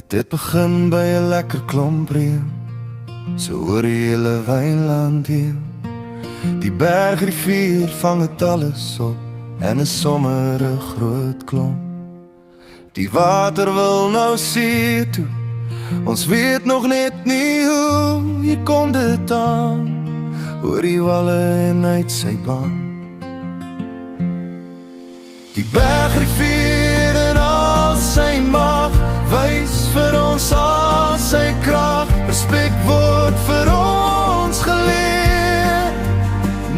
Dit begin by 'n lekker klomp reën, so oor die hele wynland heen. Die bergrivier vang het alles op en is sommer 'n groot klomp. Die water wil nou see toe, ons weet nog net nie hoe. Hier kom dit aan, oor die walle en uit sy baan. Die bergrivier en al sy mag wys vir ons al sy krag. Respek word vir ons geleer,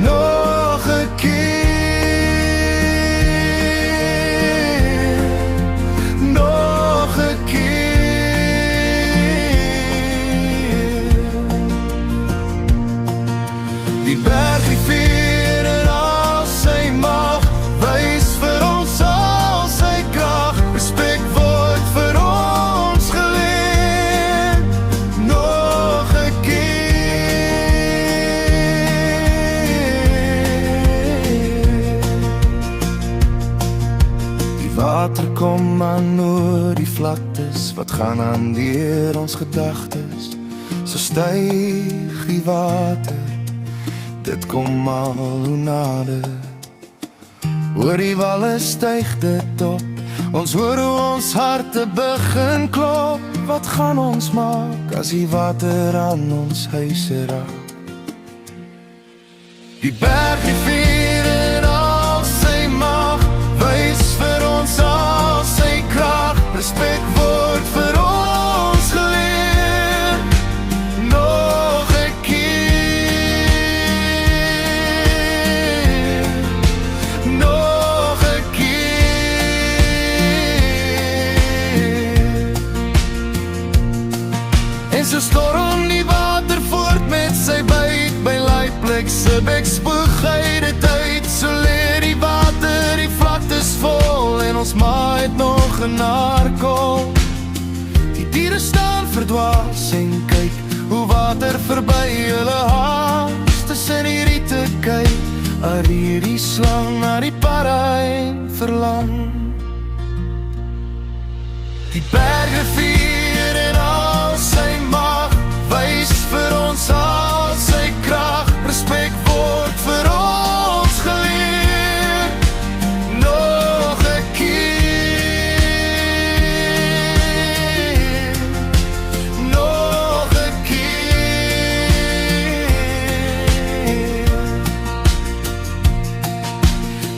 nog 'n keer, nog 'n keer. Die bergrivier en al sy mag wys vir ons al sy krag. Respek word vir ons geleer, nog 'n keer. Die water kom aan oor die vlaktes, wat gaan aan deur ons gedagtes. So styg die water, dit kom al hoe nader. Oor die walle styg dit op, ons hoor hoe ons harte begin klop. Wat gaan ons maak as die water aan ons huise raak? Die bergrivier en al sy mag wys vir ons al sy krag. Respek word vir ons geleer, nog 'n keer, nog 'n keer. En so storm die water voort met sy byt by Leiplek se bek spoeg hy dit uit. So leer die water die vlaktes vol en ons ma het nog 'n naarkom. Die diere staan verdwaas en kyk hoe water verby hulle haas. Tussen die riete kyk hierdie slang na die paraai verlang. Die bergrivier en al sy mag wys vir ons al sy krag. Respek word vir ons geleer, nog 'n keer, nog 'n keer.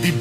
Die